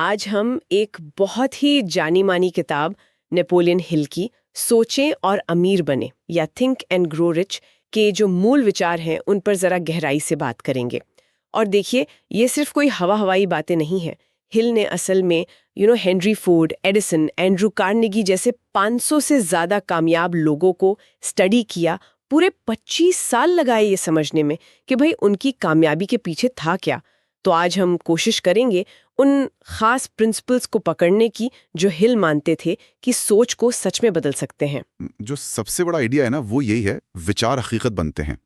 आज हम एक बहुत ही जानी मानी किताब नेपोलियन हिल की सोचें और अमीर बने या थिंक एंड ग्रो रिच के जो मूल विचार हैं उन पर जरा गहराई से बात करेंगे। और देखिए, ये सिर्फ कोई हवा हवाई बातें नहीं हैं। हिल ने असल में Henry Ford, Edison, Andrew Carnegie जैसे 500 से ज्यादा कामयाब लोगों को स्टडी किया। पूरे 25 साल लगाए ये समझने में कि भाई उनकी कामयाबी के पीछे था क्या। तो आज हम कोशिश करेंगे उन खास प्रिंसिपल्स को पकड़ने की जो हिल मानते थे कि सोच को सच में बदल सकते हैं। जो सबसे बड़ा आइडिया है ना, वो यही है, विचार हकीकत बनते हैं।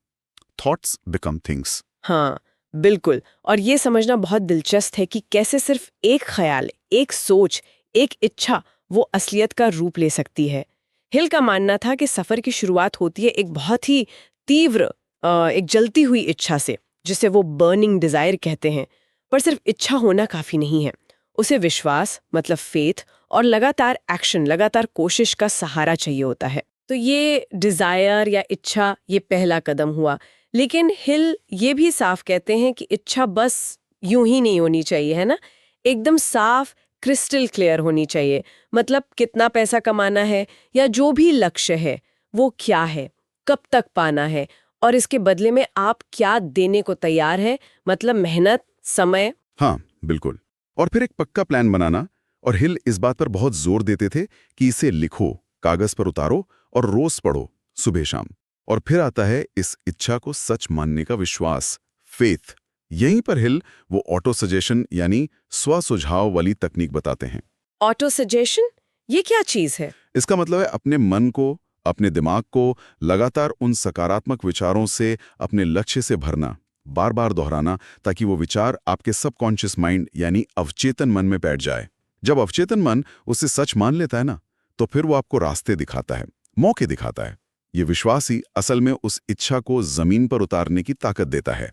Thoughts become things. हाँ, बिल्कुल। और ये समझना बहुत दिलचस्प है कि कैसे सिर्फ एक ख्याल, एक सोच, एक इच्छा वो असलियत का रूप ले सकती है। हिल का मानना था कि सफर की शुरुआत होती है एक बहुत ही तीव्र, एक जलती हुई इच्छा से, जिसे वो बर्निंग डिजायर कहते हैं। पर सिर्फ इच्छा होना काफी नहीं है, उसे विश्वास मतलब फेथ और लगातार एक्शन, लगातार कोशिश का सहारा चाहिए होता है। तो ये डिजायर या इच्छा, ये पहला कदम हुआ। लेकिन हिल ये भी साफ कहते हैं कि इच्छा बस यूं ही नहीं होनी चाहिए, है ना। एकदम साफ, क्रिस्टल क्लियर होनी चाहिए। मतलब कितना पैसा कमाना है या जो भी लक्ष्य है वो क्या है, कब तक पाना है और इसके बदले में आप क्या देने को तैयार है। मतलब मेहनत, समय। हाँ, बिल्कुल। और फिर एक पक्का प्लान बनाना। और हिल इस बात पर बहुत जोर देते थे कि इसे लिखो, कागज पर उतारो और रोज पढ़ो, सुबह शाम। और फिर आता है इस इच्छा को सच मानने का विश्वास, फेथ। यहीं पर हिल वो ऑटो सजेशन यानी स्व सुझाव वाली तकनीक बताते हैं। ऑटो सजेशन, ये क्या चीज है? इसका मतलब है अपने मन को, अपने दिमाग को लगातार उन सकारात्मक विचारों से, अपने लक्ष्य से भरना, बार बार दोहराना, ताकि वो विचार आपके सबकॉन्शियस माइंड यानी अवचेतन मन में बैठ जाए। जब अवचेतन मन उसे सच मान लेता है ना, तो फिर वो आपको रास्ते दिखाता है, मौके दिखाता है। ये विश्वास ही असल में उस इच्छा को जमीन पर उतारने की ताकत देता है।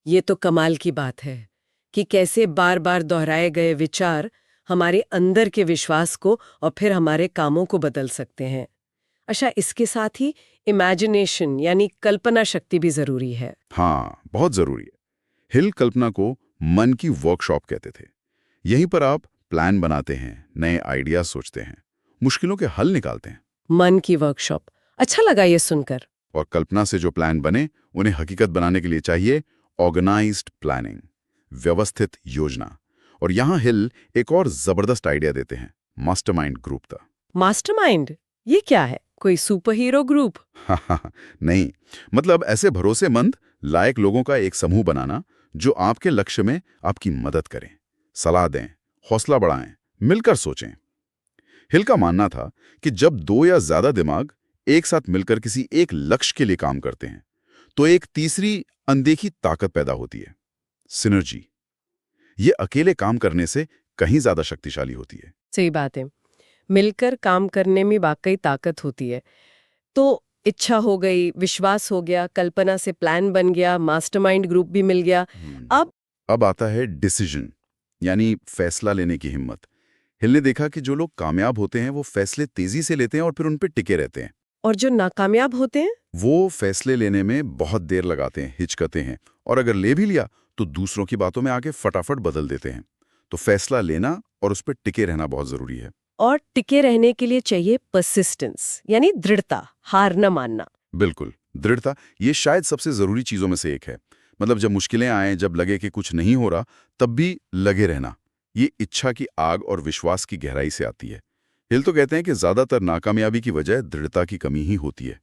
ये तो कमाल की बात है कि कैसे बार बार दोहराए गए विचार हमारे अंदर के विश्वास को और फिर हमारे कामों को बदल सकते हैं। अच्छा, इसके साथ ही इमेजिनेशन यानी कल्पना शक्ति भी जरूरी है। हाँ, बहुत जरूरी है। हिल कल्पना को मन की वर्कशॉप कहते थे। यहीं पर आप प्लान बनाते हैं, नए आइडिया सोचते हैं, मुश्किलों के हल निकालते हैं। मन की वर्कशॉप, अच्छा लगा ये सुनकर। और कल्पना से जो प्लान बने उन्हें हकीकत बनाने के लिए चाहिए ऑर्गेनाइज्ड प्लानिंग, व्यवस्थित योजना। और यहां हिल एक और जबरदस्त आइडिया देते हैं, मास्टरमाइंड ग्रुप का। मास्टरमाइंड, ये क्या है? कोई सुपर हीरो ग्रुप? नहीं, मतलब ऐसे भरोसेमंद लायक लोगों का एक समूह बनाना जो आपके लक्ष्य में आपकी मदद करें, सलाह दें, हौसला बढ़ाएं, मिलकर सोचें। हिल का मानना था कि जब दो या ज्यादा दिमाग एक साथ मिलकर किसी एक लक्ष्य के लिए काम करते हैं तो एक तीसरी अनदेखी ताकत पैदा होती है, सिनर्जी। ये अकेले काम करने से कहीं ज्यादा शक्तिशाली होती है। सही बात है, मिलकर काम करने में वाकई ताकत होती है। तो इच्छा हो गई, विश्वास हो गया, कल्पना से प्लान बन गया, मास्टरमाइंड ग्रुप भी मिल गया। अब आता है डिसीजन यानी फैसला लेने की हिम्मत। हिल ने देखा कि जो लोग कामयाब होते हैं वो फैसले तेजी से लेते हैं और फिर उन पर टिके रहते हैं। और जो नाकामयाब होते हैं वो फैसले लेने में बहुत देर लगाते हैं, हिचकते हैं, और अगर ले भी लिया तो दूसरों की बातों में आके फटाफट बदल देते हैं। तो फैसला लेना और उस पर टिके रहना बहुत जरूरी है। और टिके रहने के लिए चाहिए परसिस्टेंस यानी दृढ़ता, हार न मानना। बिल्कुल, दृढ़ता ये शायद सबसे जरूरी चीजों में से एक है। मतलब जब मुश्किलें आए, जब लगे कि कुछ नहीं हो रहा, तब भी लगे रहना। ये इच्छा की आग और विश्वास की गहराई से आती है। हिल तो कहते हैं कि ज्यादातर नाकामयाबी की वजह दृढ़ता की कमी ही होती है।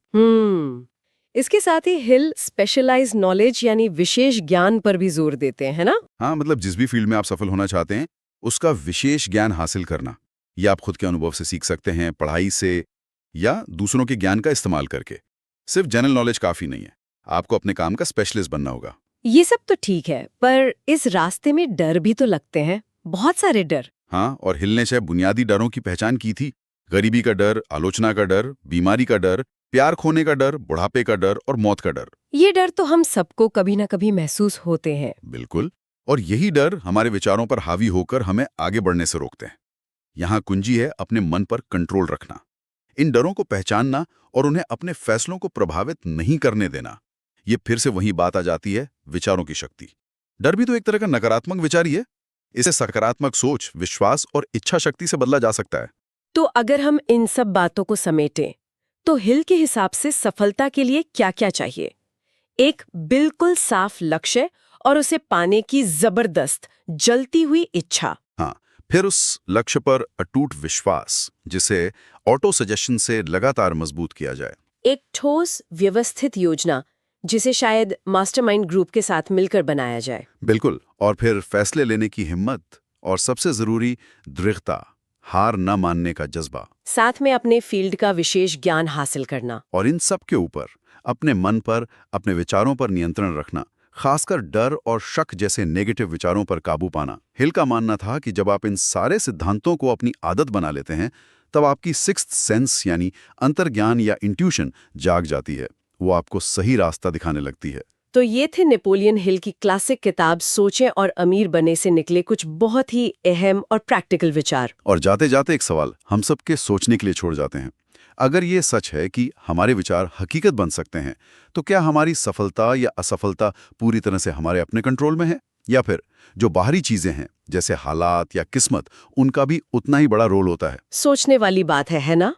इसके साथ ही हिल स्पेशलाइज्ड नॉलेज यानी विशेष ज्ञान पर भी जोर देते हैं, है ना। हाँ, मतलब जिस भी फील्ड में आप सफल होना चाहते हैं उसका विशेष ज्ञान हासिल करना। ये आप खुद के अनुभव से सीख सकते हैं, पढ़ाई से या दूसरों के ज्ञान का इस्तेमाल करके। सिर्फ जनरल नॉलेज काफी नहीं है, आपको अपने काम का स्पेशलिस्ट बनना होगा। ये सब तो ठीक है, पर इस रास्ते में डर भी तो लगते हैं, बहुत सारे डर। हाँ, और हिल ने शायद बुनियादी डरों की पहचान की थी। गरीबी का डर, आलोचना का डर, बीमारी का डर, प्यार खोने का डर, बुढ़ापे का डर और मौत का डर। ये डर तो हम सबको कभी ना कभी महसूस होते हैं। बिल्कुल, और यही डर हमारे विचारों पर हावी होकर हमें आगे बढ़ने से रोकते हैं। यहाँ कुंजी है अपने मन पर कंट्रोल रखना, इन डरों को पहचानना और उन्हें अपने फैसलों को प्रभावित नहीं करने देना। ये फिर से वही बात आ जाती है, विचारों की शक्ति। डर भी तो एक तरह का नकारात्मक विचार ही है। इसे सकारात्मक सोच, विश्वास और इच्छा शक्ति से बदला जा सकता है। तो अगर हम इन सब बातों को समेटें, तो हिल के हिसाब से सफलता के लिए क्या-क्या चाहिए? एक बिल्कुल साफ लक्ष्य और उसे पाने की जबरदस्त, जलती हुई इच्छा। हाँ, फिर उस लक्ष्य पर अटूट विश्वास, जिसे ऑटो सजेशन से लगातार मजबूत किया जाए। एक ठोस, व्यवस्थित योजना, जिसे शायद मास्टरमाइंड ग्रुप के साथ मिलकर बनाया जाए। बिल्कुल, और फिर फैसले लेने की हिम्मत, और सबसे जरूरी दृढ़ता, हार न मानने का जज्बा। साथ में अपने फील्ड का विशेष ज्ञान हासिल करना। और इन सब के ऊपर अपने मन पर, अपने विचारों पर नियंत्रण रखना, खासकर डर और शक जैसे नेगेटिव विचारों पर काबू पाना। हिल का मानना था कि जब आप इन सारे सिद्धांतों को अपनी आदत बना लेते हैं, तब आपकी सिक्स्थ सेंस यानी अंतर्ज्ञान या इंट्यूशन जाग जाती है। वो आपको सही रास्ता दिखाने लगती है। तो ये थे नेपोलियन हिल की क्लासिक किताब सोचें और अमीर बने से निकले कुछ बहुत ही अहम और प्रैक्टिकल विचार। और जाते जाते एक सवाल हम सबके सोचने के लिए छोड़ जाते हैं। अगर ये सच है कि हमारे विचार हकीकत बन सकते हैं, तो क्या हमारी सफलता या असफलता पूरी तरह से हमारे अपने कंट्रोल में है? या फिर जो बाहरी चीजें हैं, जैसे हालात या किस्मत, उनका भी उतना ही बड़ा रोल होता है? सोचने वाली बात है ना?